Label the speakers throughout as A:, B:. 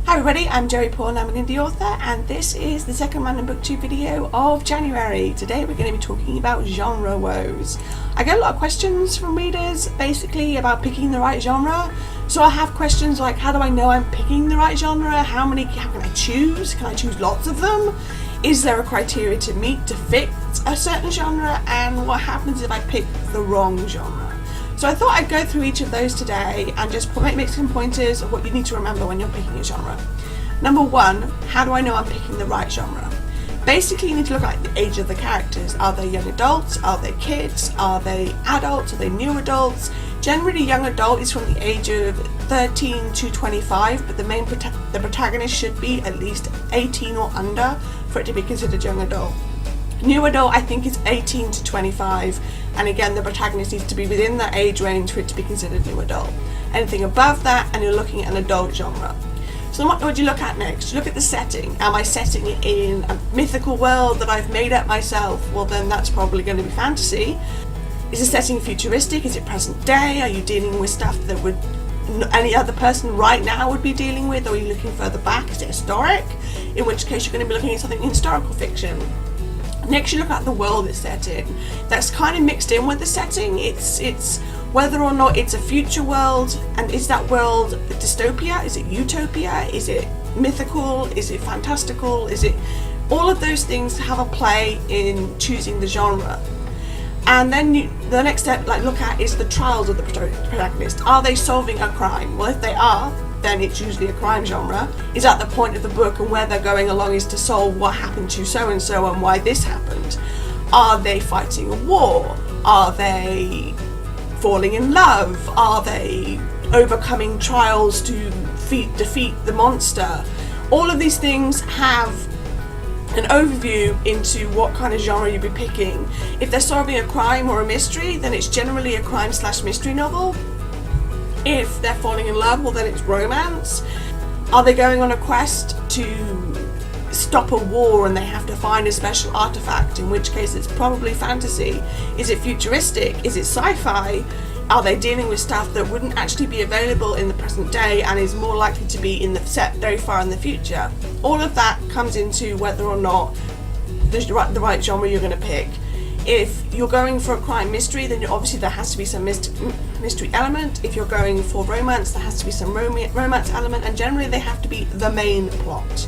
A: Hi everybody, I'm Jerry Paul and I'm an indie author, and this is the second random booktube video of January. Today we're going to be talking about genre woes. I get a lot of questions from readers basically about picking the right genre. So I have questions like, how do I know I'm picking the right genre? How can I choose? Can I choose lots of them? Is there a criteria to meet to fit a certain genre? And what happens if I pick the wrong genre? So I thought I'd go through each of those today and just make some pointers of what you need to remember when you're picking a genre. Number one, how do I know I'm picking the right genre? Basically, you need to look at the age of the characters. Are they young adults? Are they kids? Are they adults? Are they new adults? Generally, young adult is from the age of 13 to 25, but the protagonist should be at least 18 or under for it to be considered young adult. New adult, I think, is 18 to 25, and again, the protagonist needs to be within that age range for it to be considered new adult. Anything above that, and you're looking at an adult genre. So what do you look at next? You look at the setting. Am I setting it in a mythical world that I've made up myself? Well, then that's probably going to be fantasy. Is the setting futuristic? Is it present day? Are you dealing with stuff that any other person right now would be dealing with? Or are you looking further back? Is it historic? In which case you're going to be looking at something in historical fiction. Next, you look at the world it's set in. That's kind of mixed in with the setting. It's whether or not it's a future world, and is that world a dystopia? Is it utopia? Is it mythical? Is it fantastical? Is it... All of those things have a play in choosing the genre. And then the next step, look at, is the trials of the protagonist. Are they solving a crime? Well, if they are, then it's usually a crime genre. Is that the point of the book, and where they're going along is to solve what happened to so-and-so and why this happened? Are they fighting a war? Are they falling in love? Are they overcoming trials to defeat the monster? All of these things have an overview into what kind of genre you'll be picking. If they're solving a crime or a mystery, then it's generally a crime/mystery novel. If they're falling in love, well, then it's romance. Are they going on a quest to stop a war and they have to find a special artifact, in which case it's probably fantasy? Is it futuristic? Is it sci-fi? Are they dealing with stuff that wouldn't actually be available in the present day and is more likely to be in the set very far in the future? All of that comes into whether or not the right genre you're going to pick. If you're going for a crime mystery, then obviously there has to be some mystery element. If you're going for romance, there has to be some romance element, and generally they have to be the main plot.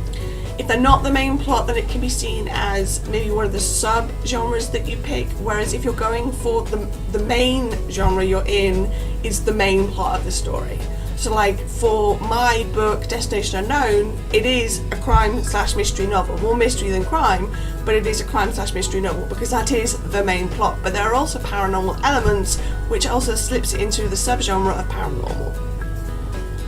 A: If they're not the main plot, then it can be seen as maybe one of the sub-genres that you pick, whereas if you're going for the main genre you're in is the main plot of the story. So like for my book, Destination Unknown, it is a crime/mystery novel. More mystery than crime, but it is a crime/mystery novel because that is the main plot. But there are also paranormal elements, which also slips it into the subgenre of paranormal.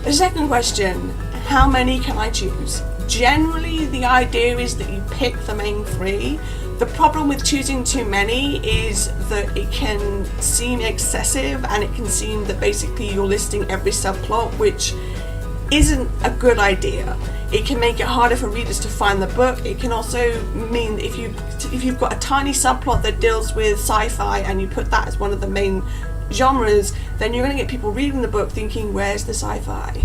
A: The second question, how many can I choose? Generally, the idea is that you pick the main three. The problem with choosing too many is that it can seem excessive, and it can seem that basically you're listing every subplot, which isn't a good idea. It can make it harder for readers to find the book. It can also mean if you've got a tiny subplot that deals with sci-fi and you put that as one of the main genres, then you're going to get people reading the book thinking, where's the sci-fi?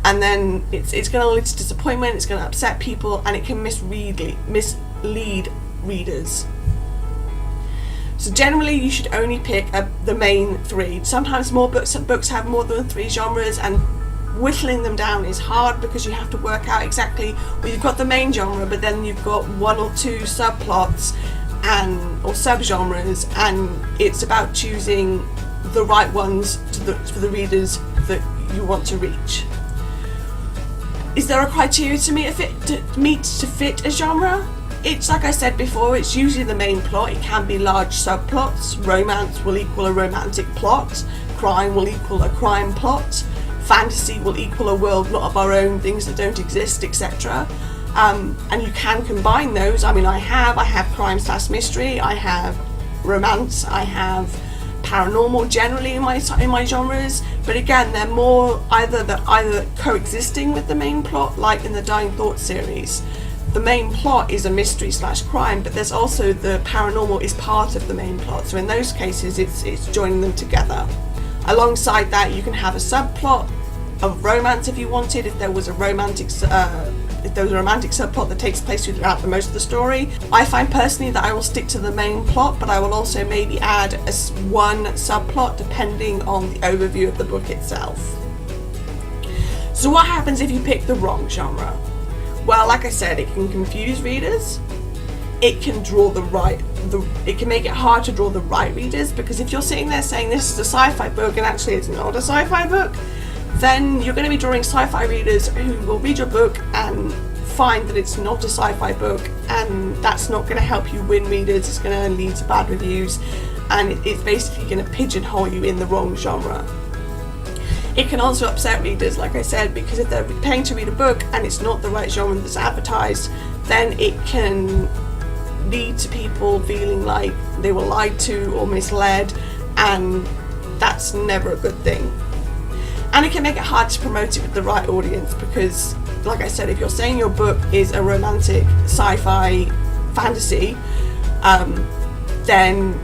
A: And then it's going to lead to disappointment, it's going to upset people, and it can mislead readers. So generally you should only pick the main three. Sometimes some books have more than three genres, and whittling them down is hard because you have to work out exactly, well, you've got the main genre, but then you've got one or two subplots or subgenres, and it's about choosing the right ones for the readers that you want to reach. Is there a criteria to fit a genre? It's like I said before, it's usually the main plot. It can be large subplots. Romance will equal a romantic plot. Crime will equal a crime plot. Fantasy will equal a world not of our own, things that don't exist, etc. And you can combine those. I mean, I have crime/mystery, I have romance, I have paranormal generally in my genres, but again they're more either coexisting with the main plot, like in the Dying Thoughts series. The main plot is a mystery/crime, but there's also the paranormal is part of the main plot, so in those cases it's joining them together. Alongside that, you can have a subplot of romance if you wanted, if there was a romantic subplot that takes place throughout the most of the story. I find personally that I will stick to the main plot, but I will also maybe add one subplot depending on the overview of the book itself. So what happens if you pick the wrong genre? Well, like I said, it can confuse readers. It can it can make it hard to draw the right readers, because if you're sitting there saying this is a sci-fi book and actually it's not a sci-fi book, then you're going to be drawing sci-fi readers who will read your book and find that it's not a sci-fi book, and that's not going to help you win readers. It's going to lead to bad reviews, and it's basically going to pigeonhole you in the wrong genre. It can also upset readers, like I said, because if they're paying to read a book and it's not the right genre that's advertised, then it can lead to people feeling like they were lied to or misled, and that's never a good thing. And it can make it hard to promote it with the right audience, because, like I said, if you're saying your book is a romantic sci-fi fantasy, then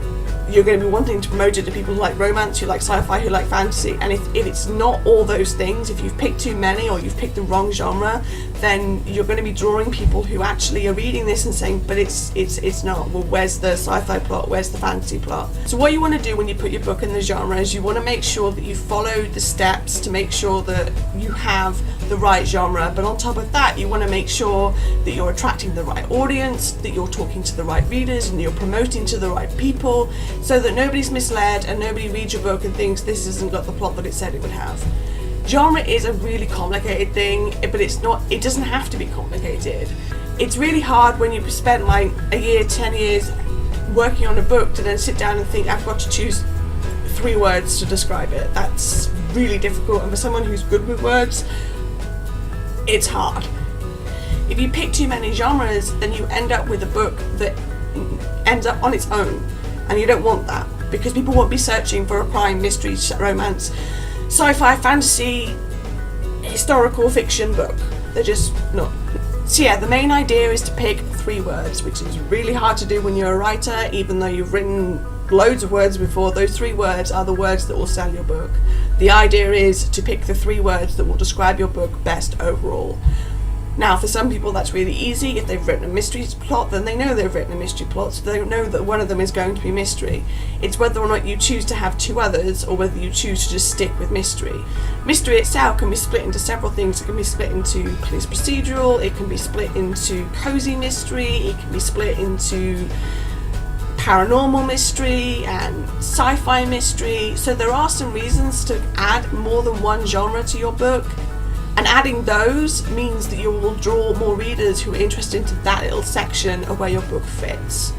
A: you're going to be wanting to promote it to people who like romance, who like sci-fi, who like fantasy. And if it's not all those things, if you've picked too many or you've picked the wrong genre, then you're going to be drawing people who actually are reading this and saying, but it's not. Well, where's the sci-fi plot? Where's the fantasy plot? So what you want to do when you put your book in the genre is you want to make sure that you follow the steps to make sure that you have the right genre. But on top of that, you want to make sure that you're attracting the right audience, that you're talking to the right readers, and you're promoting to the right people, so that nobody's misled and nobody reads your book and thinks this hasn't got the plot that it said it would have. Genre is a really complicated thing, but it doesn't have to be complicated. It's really hard when you spend like a year, 10 years working on a book to then sit down and think, I've got to choose 3 words to describe it. That's really difficult, and for someone who's good with words, it's hard. If you pick too many genres, then you end up with a book that ends up on its own, and you don't want that, because people won't be searching for a crime, mystery, romance, sci-fi, fantasy, historical fiction book. They're just not. So yeah, the main idea is to pick 3 words, which is really hard to do when you're a writer. Even though you've written loads of words before, those 3 words are the words that will sell your book. The idea is to pick the 3 words that will describe your book best overall. Now, for some people that's really easy. If they've written a mystery plot, then they know they've written a mystery plot, so they know that one of them is going to be mystery. It's whether or not you choose to have 2 others, or whether you choose to just stick with mystery. Mystery itself can be split into several things. It can be split into police procedural, it can be split into cozy mystery, it can be split into paranormal mystery and sci-fi mystery. So there are some reasons to add more than one genre to your book. And adding those means that you will draw more readers who are interested into that little section of where your book fits.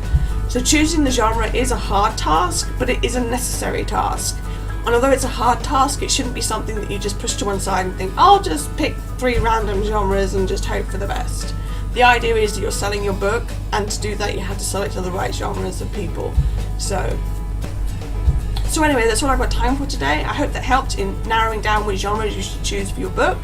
A: So choosing the genre is a hard task, but it is a necessary task. And although it's a hard task, it shouldn't be something that you just push to one side and think, I'll just pick 3 random genres and just hope for the best. The idea is that you're selling your book, and to do that you have to sell it to the right genres of people. So anyway, that's all I've got time for today. I hope that helped in narrowing down which genres you should choose for your book.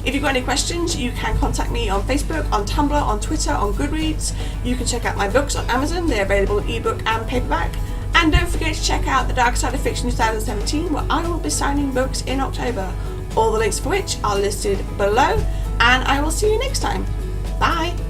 A: If you've got any questions, you can contact me on Facebook, on Tumblr, on Twitter, on Goodreads. You can check out my books on Amazon. They're available in ebook and paperback. And don't forget to check out The Dark Side of Fiction 2017, where I will be signing books in October. All the links for which are listed below, and I will see you next time. Bye!